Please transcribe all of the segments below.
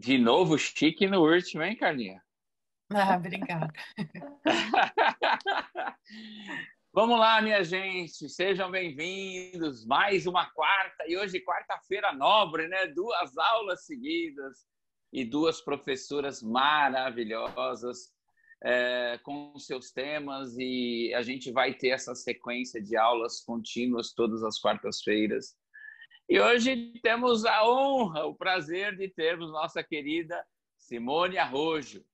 De novo, chique no último, hein, Carlinha? Ah, obrigada. Vamos lá, minha gente, sejam bem-vindos. Mais uma quarta, e hoje quarta-feira nobre, né? 2 aulas seguidas e 2 professoras maravilhosas com seus temas, e a gente vai ter essa sequência de aulas contínuas todas as quartas-feiras. E hoje temos a honra, o prazer de termos nossa querida Simone Arrojo,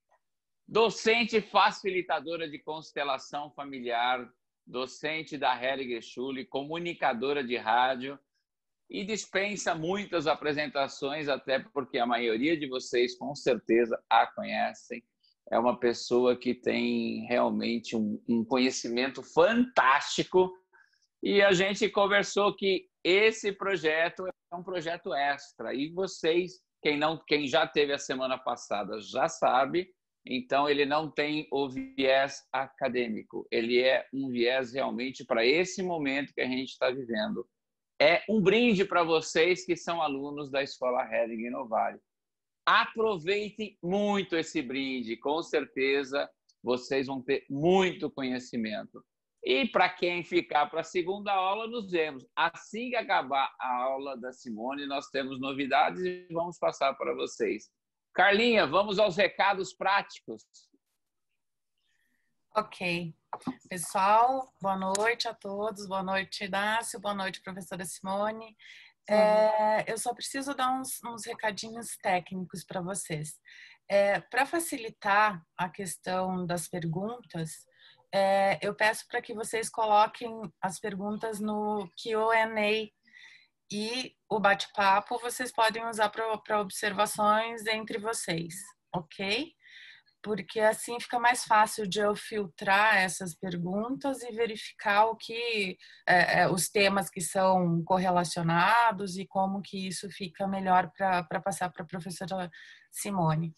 docente facilitadora de constelação familiar, docente da Hellinger Schule, comunicadora de rádio, e dispensa muitas apresentações, até porque a maioria de vocês com certeza a conhecem. É uma pessoa que tem realmente um conhecimento fantástico, e a gente conversou que esse projeto é um projeto extra, e vocês, quem já teve a semana passada já sabe. Então, ele não tem o viés acadêmico, ele é um viés realmente para esse momento que a gente está vivendo. É um brinde para vocês que são alunos da Escola Hellinger Novare. Aproveitem muito esse brinde, com certeza vocês vão ter muito conhecimento. E para quem ficar para a segunda aula, nos vemos. Assim que acabar a aula da Simone, nós temos novidades e vamos passar para vocês. Carlinha, vamos aos recados práticos. Ok. Pessoal, boa noite a todos. Boa noite, Inácio. Boa noite, professora Simone. Eu só preciso dar uns recadinhos técnicos para vocês. Para facilitar a questão das perguntas, eu peço para que vocês coloquem as perguntas no Q&A, e o bate-papo vocês podem usar para observações entre vocês, ok? Porque assim fica mais fácil de eu filtrar essas perguntas e verificar os temas que são correlacionados e como que isso fica melhor para passar para a professora Simone.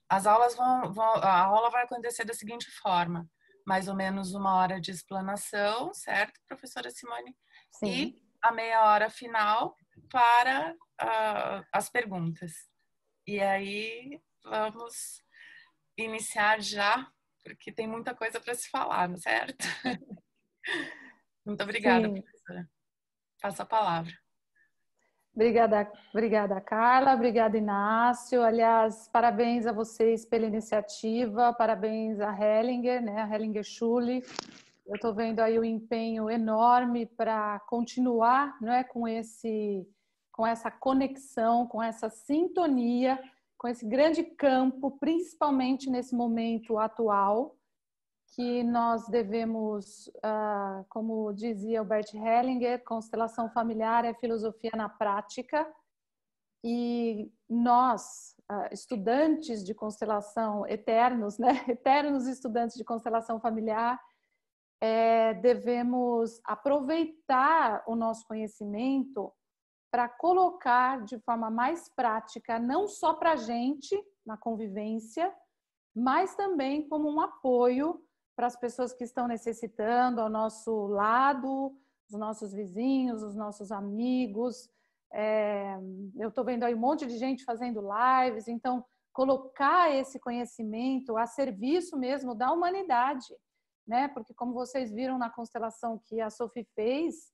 As aulas a aula vai acontecer da seguinte forma: mais ou menos 1 hora de explanação, certo, professora Simone? Sim. E a meia hora final para as perguntas. E aí vamos iniciar já, porque tem muita coisa para se falar, não é certo? Muito obrigada, Sim. professora. Passo a palavra. Obrigada, Carla. Obrigada, Inácio. Aliás, parabéns a vocês pela iniciativa. Parabéns à Hellinger, né? A Hellinger Schule. Eu estou vendo aí o empenho enorme para continuar, né, com essa conexão, com essa sintonia, com esse grande campo, principalmente nesse momento atual, que nós devemos, como dizia Albert Hellinger, constelação familiar é filosofia na prática, e nós, estudantes de constelação eternos, né, eternos estudantes de constelação familiar, devemos aproveitar o nosso conhecimento para colocar de forma mais prática, não só para a gente, na convivência, mas também como um apoio para as pessoas que estão necessitando ao nosso lado, os nossos vizinhos, os nossos amigos. Eu estou vendo aí um monte de gente fazendo lives, então colocar esse conhecimento a serviço mesmo da humanidade, né? Porque como vocês viram na constelação que a Sophie fez,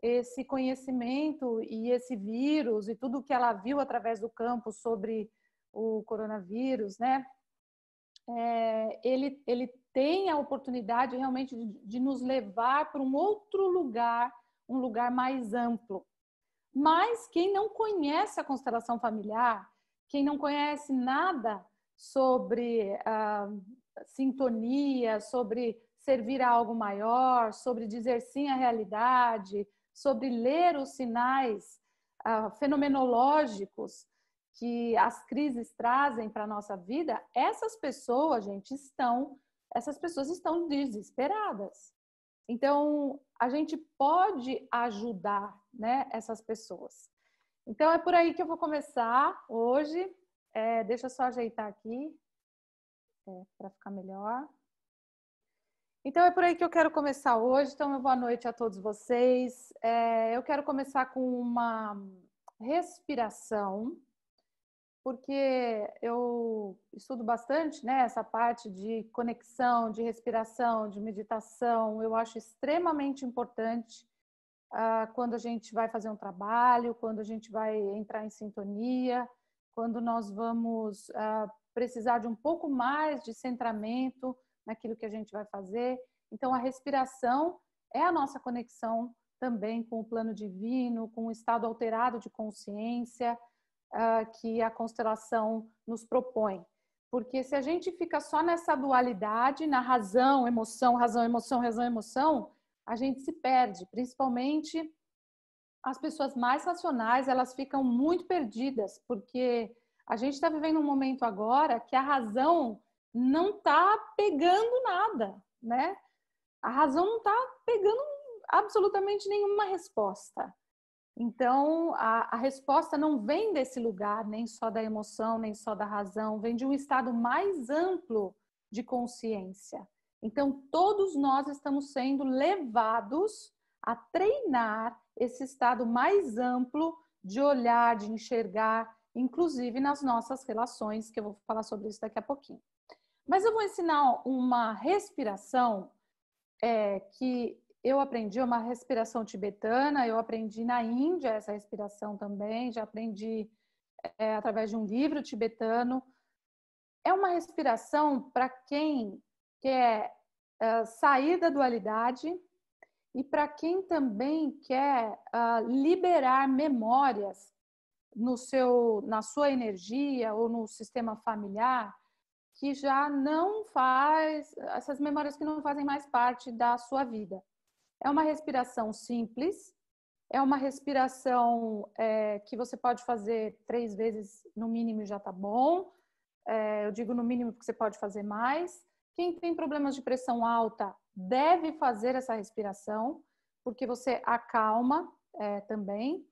esse conhecimento e esse vírus e tudo que ela viu através do campo sobre o coronavírus, né? Ele tem a oportunidade realmente de nos levar para um outro lugar, um lugar mais amplo. Mas quem não conhece a constelação familiar, quem não conhece nada sobre sintonia, sobre servir a algo maior, sobre dizer sim à realidade, sobre ler os sinais fenomenológicos que as crises trazem para a nossa vida, essas pessoas estão desesperadas. Então, a gente pode ajudar, né, essas pessoas. Então, é por aí que eu vou começar hoje. Deixa eu só ajeitar aqui para ficar melhor. Então, é por aí que eu quero começar hoje. Então, boa noite a todos vocês. Eu quero começar com uma respiração. porque eu estudo bastante, né, essa parte de conexão, de respiração, de meditação. Eu acho extremamente importante quando a gente vai fazer um trabalho, quando a gente vai entrar em sintonia, quando nós vamos precisar de um pouco mais de centramento naquilo que a gente vai fazer. Então, a respiração é a nossa conexão também com o plano divino, com o estado alterado de consciência que a constelação nos propõe. Porque se a gente fica só nessa dualidade, na razão, emoção, razão, emoção, razão, emoção, a gente se perde. Principalmente as pessoas mais racionais, elas ficam muito perdidas, porque a gente está vivendo um momento agora que a razão não está pegando nada, né? A razão não está pegando absolutamente nenhuma resposta. Então, a resposta não vem desse lugar, nem só da emoção, nem só da razão, vem de um estado mais amplo de consciência. Então, todos nós estamos sendo levados a treinar esse estado mais amplo de olhar, de enxergar, inclusive nas nossas relações, que eu vou falar sobre isso daqui a pouquinho. Mas eu vou ensinar uma respiração que eu aprendi, uma respiração tibetana, eu aprendi na Índia essa respiração também, já aprendi através de um livro tibetano. É uma respiração para quem quer sair da dualidade e para quem também quer liberar memórias na sua energia ou no sistema familiar que já não faz, essas memórias que não fazem mais parte da sua vida. É uma respiração simples, é uma respiração que você pode fazer 3 vezes no mínimo e já tá bom. Eu digo no mínimo porque você pode fazer mais. Quem tem problemas de pressão alta deve fazer essa respiração, porque você acalma também.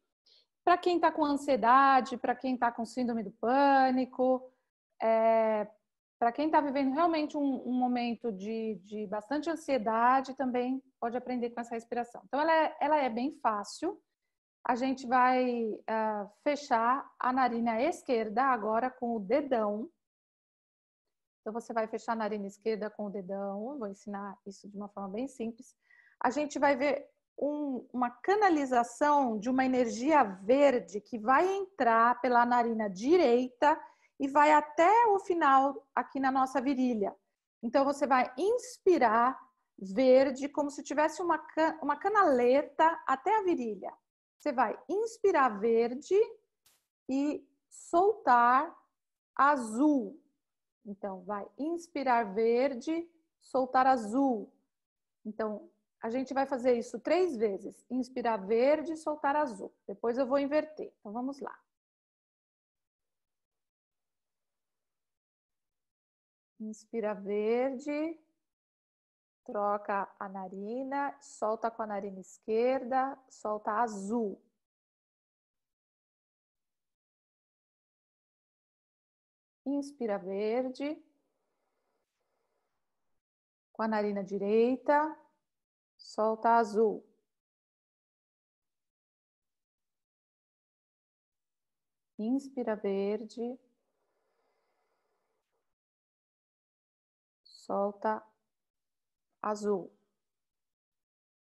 Para quem está com ansiedade, para quem está com síndrome do pânico, para quem está vivendo realmente um momento de bastante ansiedade, também pode aprender com essa respiração. Então, ela é bem fácil. A gente vai fechar a narina esquerda agora com o dedão. Então, você vai fechar a narina esquerda com o dedão. Vou ensinar isso de uma forma bem simples. A gente vai ver uma canalização de uma energia verde que vai entrar pela narina direita e vai até o final aqui na nossa virilha. Então, você vai inspirar verde como se tivesse uma canaleta até a virilha. Você vai inspirar verde e soltar azul. Então, vai inspirar verde, soltar azul. Então, a gente vai fazer isso 3 vezes. Inspirar verde, soltar azul. Depois eu vou inverter. Então, vamos lá. Inspira verde, troca a narina, solta com a narina esquerda, solta azul. Inspira verde, com a narina direita, solta azul. Inspira verde, solta azul.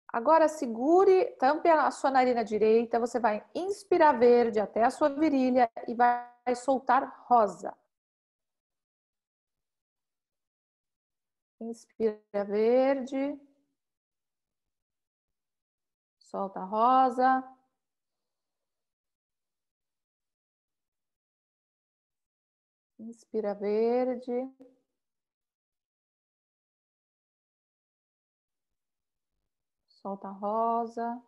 Agora segure, tampe a sua narina direita, você vai inspirar verde até a sua virilha e vai soltar rosa. Inspira verde, solta rosa. Inspira verde. Solta rosa.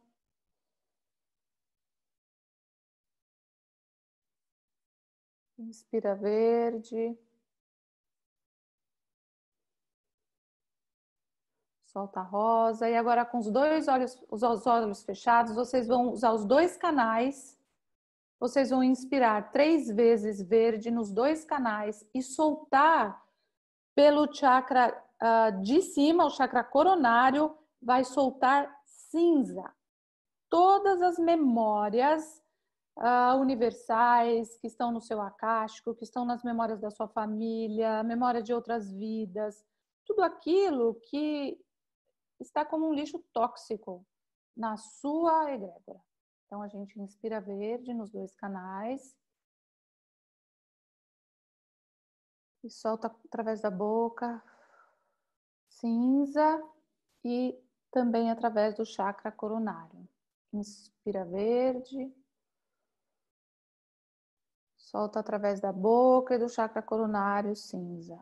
Inspira verde. Solta rosa. E agora com os olhos fechados, vocês vão usar os 2 canais. Vocês vão inspirar 3 vezes verde nos 2 canais e soltar pelo chakra de cima, o chakra coronário, vai soltar cinza. Todas as memórias universais, que estão no seu akáshico, que estão nas memórias da sua família, memória de outras vidas, tudo aquilo que está como um lixo tóxico na sua egrégora. Então, a gente inspira verde nos 2 canais e solta através da boca, cinza, e também através do chakra coronário. Inspira verde, solta através da boca e do chakra coronário, cinza.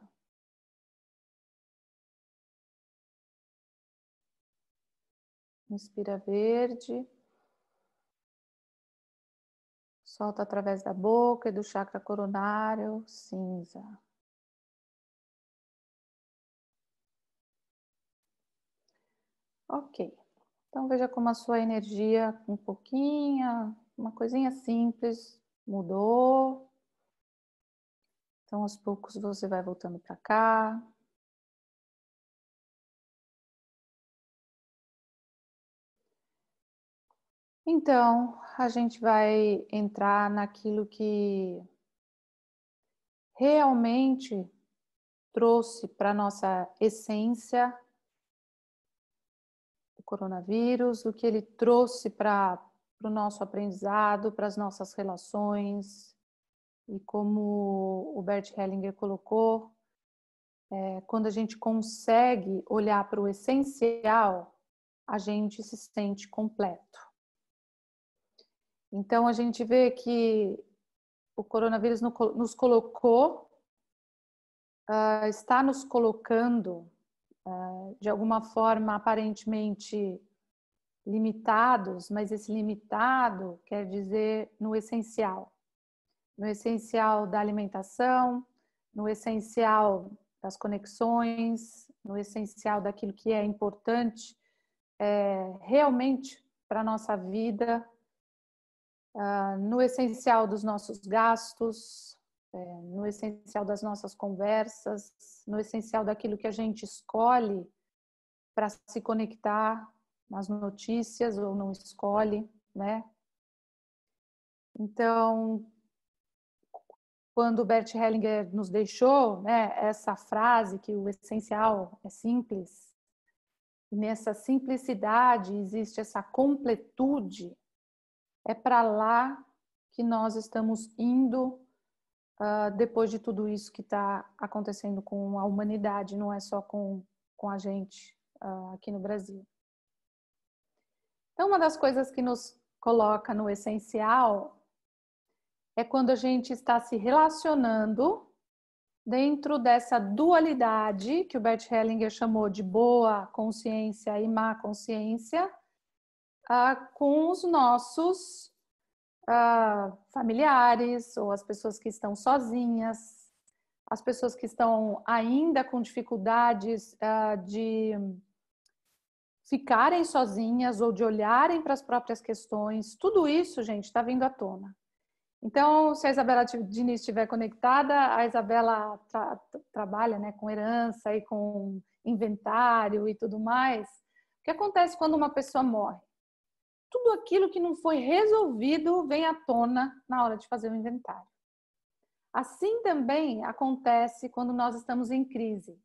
Inspira verde, solta através da boca e do chakra coronário, cinza. Ok. Então, veja como a sua energia, um pouquinho, uma coisinha simples, mudou. Então, aos poucos, você vai voltando para cá. Então, a gente vai entrar naquilo que realmente trouxe para a nossa essência o coronavírus, o que ele trouxe para o nosso aprendizado, para as nossas relações. E como o Bert Hellinger colocou, quando a gente consegue olhar para o essencial, a gente se sente completo. Então, a gente vê que o coronavírus nos colocou, está nos colocando, de alguma forma, aparentemente limitados, mas esse limitado quer dizer no essencial da alimentação, no essencial das conexões, no essencial daquilo que é importante realmente para a nossa vida, no essencial dos nossos gastos, no essencial das nossas conversas, no essencial daquilo que a gente escolhe para se conectar nas notícias ou não escolhe, né? Então, quando o Bert Hellinger nos deixou, né, essa frase que o essencial é simples, e nessa simplicidade existe essa completude, é para lá que nós estamos indo depois de tudo isso que está acontecendo com a humanidade, não é só com a gente aqui no Brasil. Então, uma das coisas que nos coloca no essencial é quando a gente está se relacionando dentro dessa dualidade que o Bert Hellinger chamou de boa consciência e má consciência, com os nossos familiares ou as pessoas que estão sozinhas, as pessoas que estão ainda com dificuldades de ficarem sozinhas ou de olharem para as próprias questões. Tudo isso, gente, está vindo à tona. Então, se a Isabela Diniz estiver conectada, a Isabela trabalha, né, com herança e com inventário e tudo mais. O que acontece quando uma pessoa morre? Tudo aquilo que não foi resolvido vem à tona na hora de fazer o inventário. Assim também acontece quando nós estamos em crise.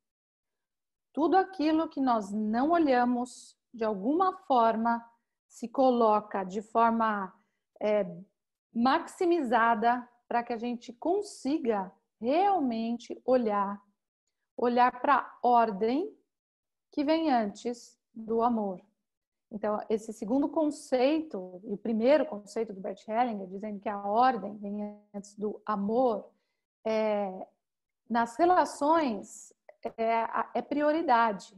Tudo aquilo que nós não olhamos, de alguma forma, se coloca de forma maximizada para que a gente consiga realmente olhar para a ordem que vem antes do amor. Então, esse segundo conceito, e o primeiro conceito do Bert Hellinger, dizendo que a ordem vem antes do amor, nas relações é prioridade.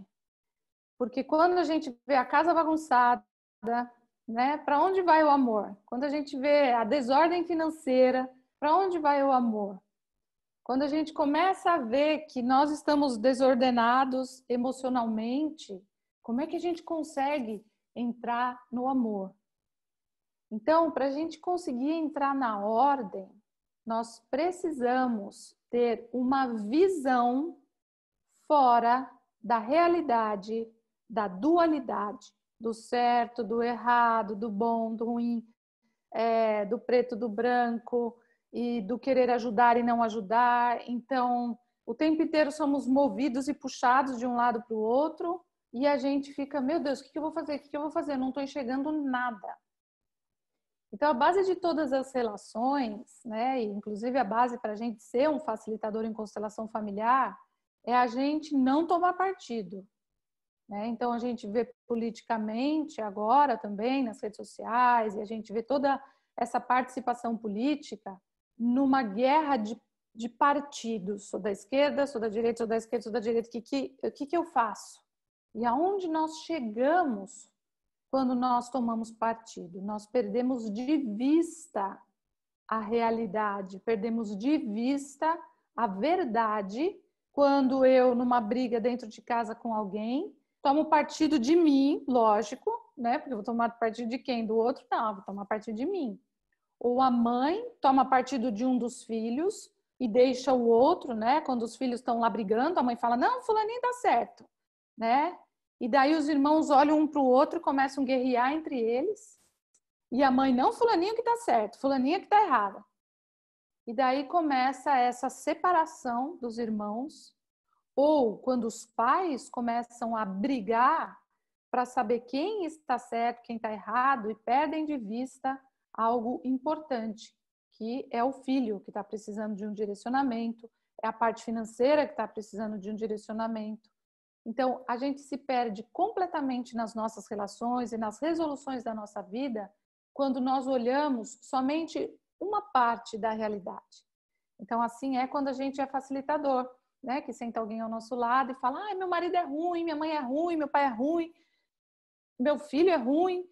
Porque quando a gente vê a casa bagunçada, né, para onde vai o amor? Quando a gente vê a desordem financeira, para onde vai o amor? Quando a gente começa a ver que nós estamos desordenados emocionalmente, como é que a gente consegue entrar no amor? Então, para a gente conseguir entrar na ordem, nós precisamos ter uma visão fora da realidade, da dualidade, do certo, do errado, do bom, do ruim, do preto, do branco, e do querer ajudar e não ajudar. Então, o tempo inteiro somos movidos e puxados de um lado para o outro, e a gente fica, meu Deus, o que eu vou fazer? O que eu vou fazer? Eu não estou enxergando nada. Então, a base de todas as relações, né, e inclusive a base para a gente ser um facilitador em constelação familiar, é a gente não tomar partido. Né? Então, a gente vê politicamente agora também nas redes sociais, e a gente vê toda essa participação política numa guerra de partidos. Sou da esquerda, sou da direita, sou da esquerda, sou da direita. O que eu faço? E aonde nós chegamos quando nós tomamos partido? Nós perdemos de vista a realidade, perdemos de vista a verdade quando eu, numa briga dentro de casa com alguém, tomo partido de mim, lógico, né? Porque eu vou tomar partido de quem? Do outro? Não, vou tomar partido de mim. Ou a mãe toma partido de um dos filhos e deixa o outro, né? Quando os filhos estão lá brigando, a mãe fala, não, fulaninho tá certo, né? E daí os irmãos olham um para o outro e começam a guerrear entre eles. E a mãe, não, fulaninho que tá certo, fulaninha que tá errada. E daí começa essa separação dos irmãos. Ou quando os pais começam a brigar para saber quem está certo, quem está errado, e perdem de vista algo importante, que é o filho que está precisando de um direcionamento, é a parte financeira que está precisando de um direcionamento. Então, a gente se perde completamente nas nossas relações e nas resoluções da nossa vida quando nós olhamos somente uma parte da realidade. Então, assim é quando a gente é facilitador, né? Que senta alguém ao nosso lado e fala, ai, meu marido é ruim, minha mãe é ruim, meu pai é ruim, meu filho é ruim.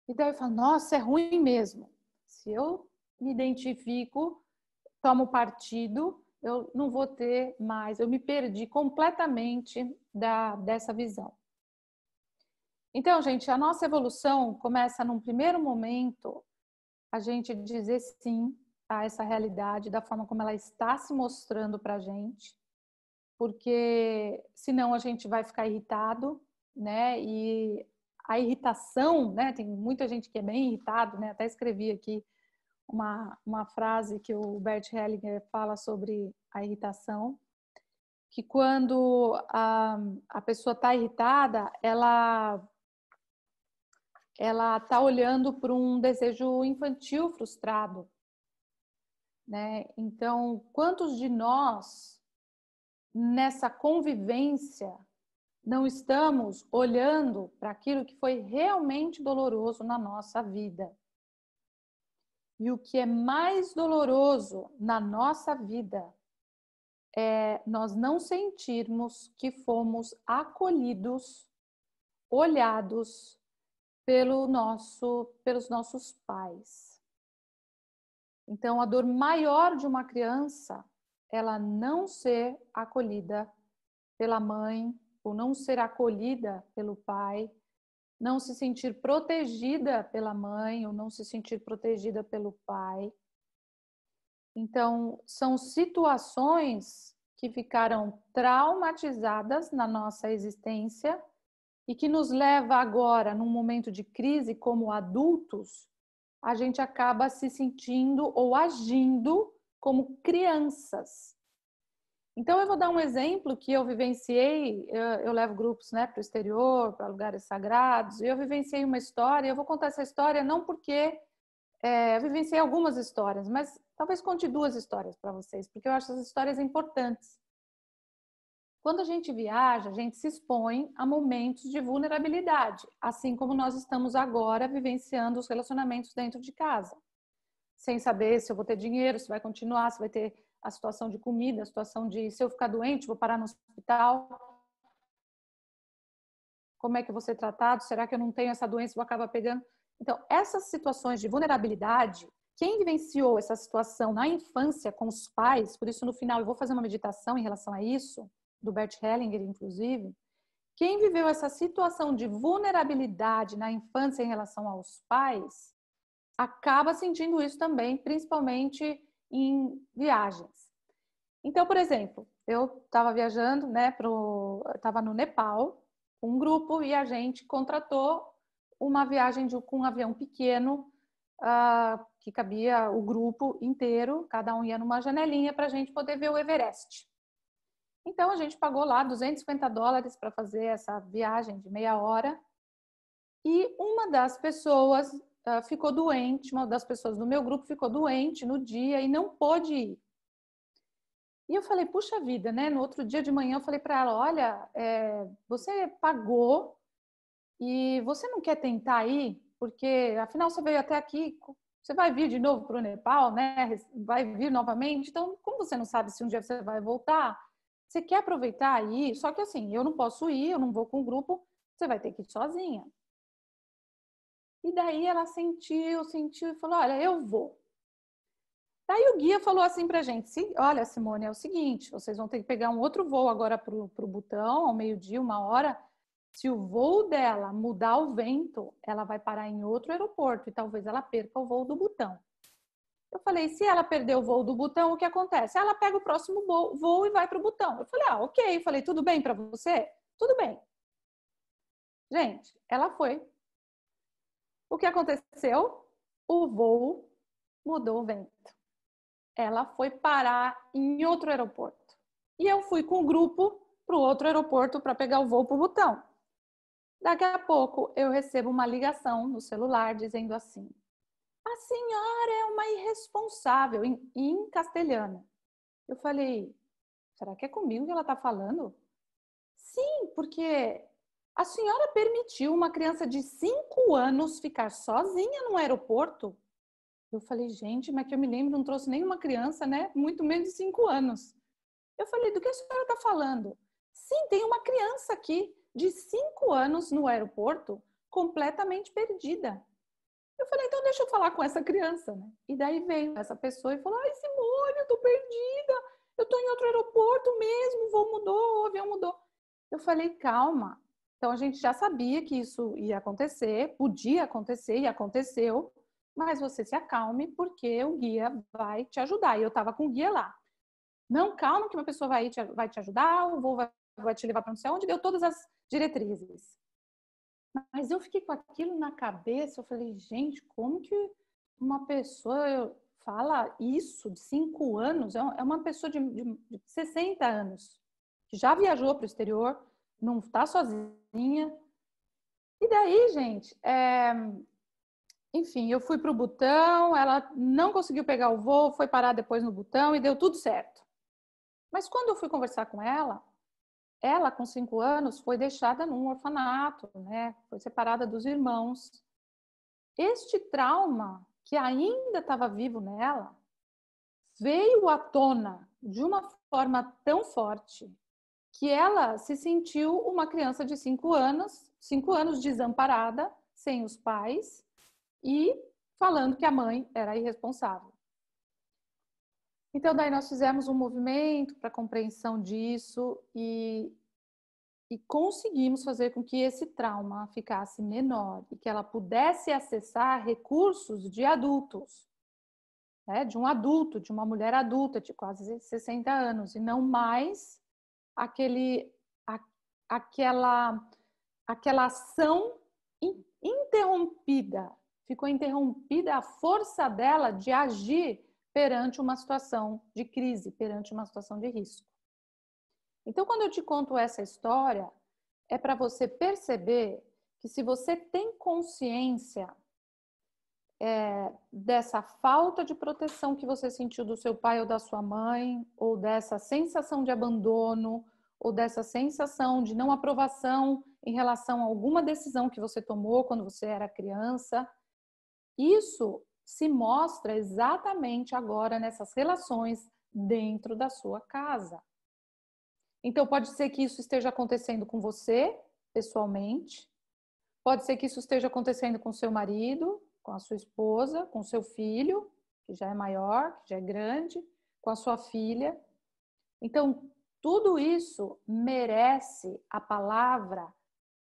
E daí eu falo, nossa, é ruim mesmo. Se eu me identifico, tomo partido, eu não vou ter mais, eu me perdi completamente dessa visão. Então, gente, a nossa evolução começa num primeiro momento a gente dizer sim a essa realidade da forma como ela está se mostrando para a gente, porque senão a gente vai ficar irritado, né? E a irritação, né? Tem muita gente que é bem irritado, né? Até escrevi aqui uma frase que o Bert Hellinger fala sobre a irritação, que quando a pessoa está irritada, ela está olhando para um desejo infantil frustrado, né? Então, quantos de nós, nessa convivência, não estamos olhando para aquilo que foi realmente doloroso na nossa vida? E o que é mais doloroso na nossa vida é nós não sentirmos que fomos acolhidos, olhados pelos nossos pais. Então, a dor maior de uma criança, ela não ser acolhida pela mãe, ou não ser acolhida pelo pai, não se sentir protegida pela mãe, ou não se sentir protegida pelo pai. Então, são situações que ficaram traumatizadas na nossa existência e que nos leva agora, num momento de crise como adultos, a gente acaba se sentindo ou agindo como crianças. Então, eu vou dar um exemplo que eu vivenciei, eu levo grupos, né, para o exterior, para lugares sagrados, e eu vivenciei uma história, eu vou contar essa história não porque eu vivenciei algumas histórias, mas talvez conte 2 histórias para vocês, porque eu acho essas histórias importantes. Quando a gente viaja, a gente se expõe a momentos de vulnerabilidade, assim como nós estamos agora vivenciando os relacionamentos dentro de casa. Sem saber se eu vou ter dinheiro, se vai continuar, se vai ter a situação de comida, a situação de se eu ficar doente, vou parar no hospital. Como é que eu vou ser tratado? Será que eu não tenho essa doença e vou acabar pegando? Então, essas situações de vulnerabilidade, quem vivenciou essa situação na infância com os pais, por isso no final eu vou fazer uma meditação em relação a isso, do Bert Hellinger, inclusive, quem viveu essa situação de vulnerabilidade na infância em relação aos pais, acaba sentindo isso também, principalmente em viagens. Então, por exemplo, eu estava viajando, né, estava no Nepal, um grupo, e a gente contratou uma viagem com um avião pequeno que cabia o grupo inteiro, cada um ia numa janelinha para a gente poder ver o Everest. Então, a gente pagou lá $250 para fazer essa viagem de meia hora. E uma das pessoas ficou doente, uma das pessoas do meu grupo ficou doente no dia e não pôde ir. E eu falei, puxa vida, né? No outro dia de manhã eu falei para ela, olha, você pagou e você não quer tentar ir? Porque afinal você veio até aqui, você vai vir de novo para o Nepal, né? Vai vir novamente. Então, como você não sabe se um dia você vai voltar, você quer aproveitar e ir? Só que assim, eu não posso ir, eu não vou com o grupo, você vai ter que ir sozinha. E daí ela sentiu e falou, olha, eu vou. Daí o guia falou assim pra gente, olha, Simone, é o seguinte, vocês vão ter que pegar um outro voo agora pro Butão, ao meio-dia, 1 hora. Se o voo dela mudar o vento, ela vai parar em outro aeroporto e talvez ela perca o voo do Butão. Eu falei, se ela perder o voo do Butão, o que acontece? Ela pega o próximo voo e vai pro Butão. Eu falei, ok. Eu falei, tudo bem pra você? Tudo bem. Gente, ela foi. O que aconteceu? O voo mudou o vento. Ela foi parar em outro aeroporto. E eu fui com o grupo para o outro aeroporto para pegar o voo para o Butão. Daqui a pouco eu recebo uma ligação no celular dizendo assim, a senhora é uma irresponsável, em castelhano. Eu falei, será que é comigo que ela está falando? Sim, porque a senhora permitiu uma criança de 5 anos ficar sozinha no aeroporto? Eu falei, gente, mas que eu me lembro, não trouxe nenhuma criança, né? Muito menos de 5 anos. Eu falei, do que a senhora está falando? Sim, tem uma criança aqui de 5 anos no aeroporto, completamente perdida. Eu falei, então deixa eu falar com essa criança, né? E daí veio essa pessoa e falou, ai, Simone, eu tô perdida, eu tô em outro aeroporto mesmo, o voo mudou, o avião mudou. Eu falei, calma. Então a gente já sabia que isso ia acontecer, podia acontecer e aconteceu, mas você se acalme porque o guia vai te ajudar. E eu estava com o guia lá. Não, calma que uma pessoa vai te ajudar, o voo vai te levar para não sei onde, deu todas as diretrizes. Mas eu fiquei com aquilo na cabeça, eu falei, gente, como que uma pessoa fala isso de 5 anos? É uma pessoa de 60 anos, que já viajou para o exterior, não está sozinha. E daí, gente, enfim, eu fui para o Butão, ela não conseguiu pegar o voo, foi parar depois no Butão e deu tudo certo. Mas quando eu fui conversar com ela com 5 anos foi deixada num orfanato, né? Foi separada dos irmãos. Este trauma que ainda estava vivo nela veio à tona de uma forma tão forte que ela se sentiu uma criança de 5 anos desamparada, sem os pais e falando que a mãe era irresponsável. Então, daí nós fizemos um movimento para compreensão disso e conseguimos fazer com que esse trauma ficasse menor e que ela pudesse acessar recursos de adultos, né? De um adulto, de uma mulher adulta de quase 60 anos, e não mais aquela ação interrompida. Ficou interrompida a força dela de agir perante uma situação de crise, perante uma situação de risco. Então, quando eu te conto essa história, é para você perceber que se você tem consciência dessa falta de proteção que você sentiu do seu pai ou da sua mãe, ou dessa sensação de abandono, ou dessa sensação de não aprovação em relação a alguma decisão que você tomou quando você era criança, isso se mostra exatamente agora nessas relações dentro da sua casa. Então, pode ser que isso esteja acontecendo com você, pessoalmente. Pode ser que isso esteja acontecendo com seu marido, com a sua esposa, com seu filho, que já é maior, que já é grande, com a sua filha. Então, tudo isso merece a palavra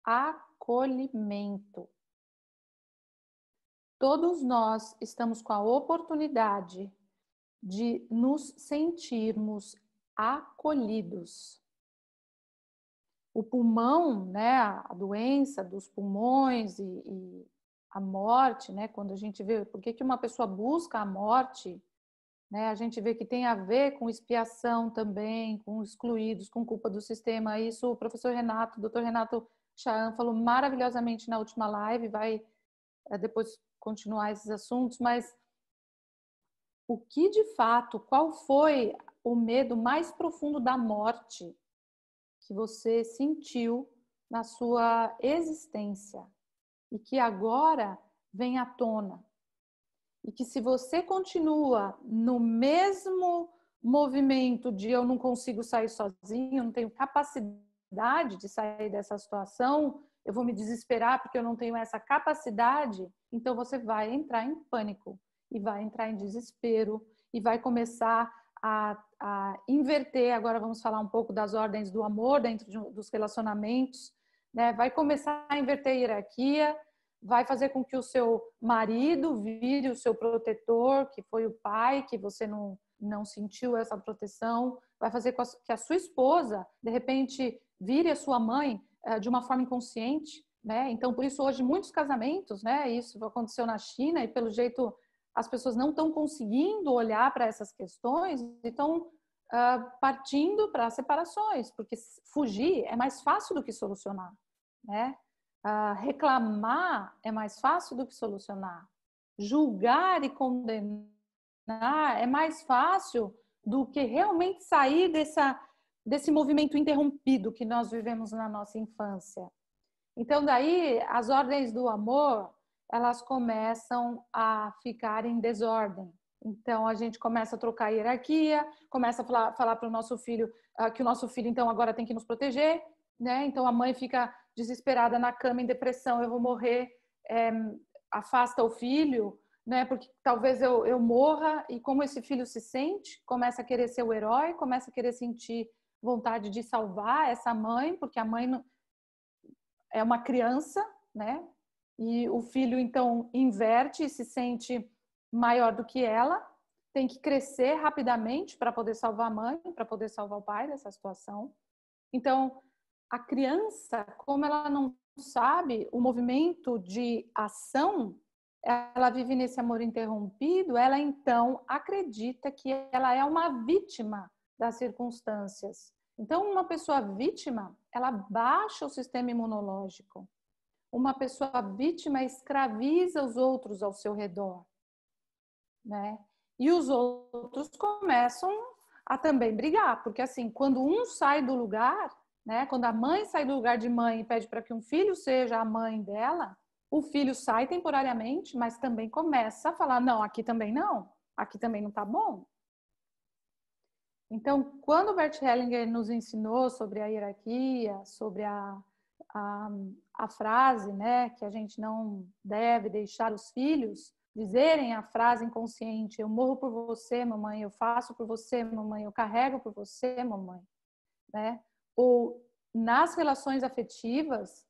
acolhimento. Todos nós estamos com a oportunidade de nos sentirmos acolhidos. O pulmão, né, a doença dos pulmões e a morte, né? Quando a gente vê por que uma pessoa busca a morte, né? A gente vê que tem a ver com expiação também, com excluídos, com culpa do sistema. Isso o professor Renato, o Dr. Renato Chaan falou maravilhosamente na última live, vai depois continuar esses assuntos, mas o que de fato, qual foi o medo mais profundo da morte que você sentiu na sua existência e que agora vem à tona? E que se você continua no mesmo movimento de eu não consigo sair sozinho, eu não tenho capacidade de sair dessa situação, eu vou me desesperar porque eu não tenho essa capacidade, então você vai entrar em pânico e vai entrar em desespero e vai começar a inverter. Agora vamos falar um pouco das ordens do amor dentro dos relacionamentos, né? Vai começar a inverter a hierarquia, vai fazer com que o seu marido vire o seu protetor, que foi o pai, que você não sentiu essa proteção, vai fazer com que a sua esposa, de repente, vire a sua mãe de uma forma inconsciente, né? Então, por isso, hoje, muitos casamentos, né? Isso aconteceu na China e, pelo jeito, as pessoas não estão conseguindo olhar para essas questões e estão partindo para separações, porque fugir é mais fácil do que solucionar, né? Reclamar é mais fácil do que solucionar. Julgar e condenar é mais fácil do que realmente sair desse movimento interrompido que nós vivemos na nossa infância. Então, daí, as ordens do amor, elas começam a ficar em desordem. Então, a gente começa a trocar a hierarquia, começa a falar para o nosso filho que o nosso filho, então, agora tem que nos proteger, né? Então, a mãe fica desesperada na cama, em depressão, eu vou morrer, afasta o filho, né? Porque talvez eu morra, e como esse filho se sente, começa a querer ser o herói, começa a querer sentir vontade de salvar essa mãe, porque a mãe é uma criança, né? E o filho, então, inverte e se sente maior do que ela, tem que crescer rapidamente para poder salvar a mãe, para poder salvar o pai dessa situação. Então, a criança, como ela não sabe o movimento de ação, ela vive nesse amor interrompido, ela então acredita que ela é uma vítima das circunstâncias. Então, uma pessoa vítima, ela baixa o sistema imunológico. Uma pessoa vítima escraviza os outros ao seu redor, né? E os outros começam a também brigar, porque assim, quando um sai do lugar, né? Quando a mãe sai do lugar de mãe e pede para que um filho seja a mãe dela, o filho sai temporariamente, mas também começa a falar, não, aqui também não tá bom. Então, quando o Bert Hellinger nos ensinou sobre a hierarquia, sobre a frase, né, que a gente não deve deixar os filhos dizerem a frase inconsciente, eu morro por você, mamãe, eu faço por você, mamãe, eu carrego por você, mamãe, né? Ou nas relações afetivas,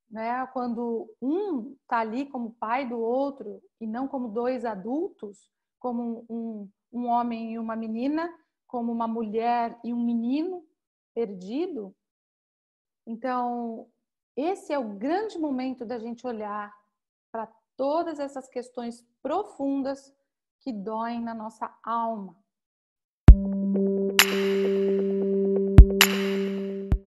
né, quando um está ali como pai do outro e não como dois adultos, como um homem e uma menina, como uma mulher e um menino perdido. Então, esse é o grande momento da gente olhar para todas essas questões profundas que doem na nossa alma.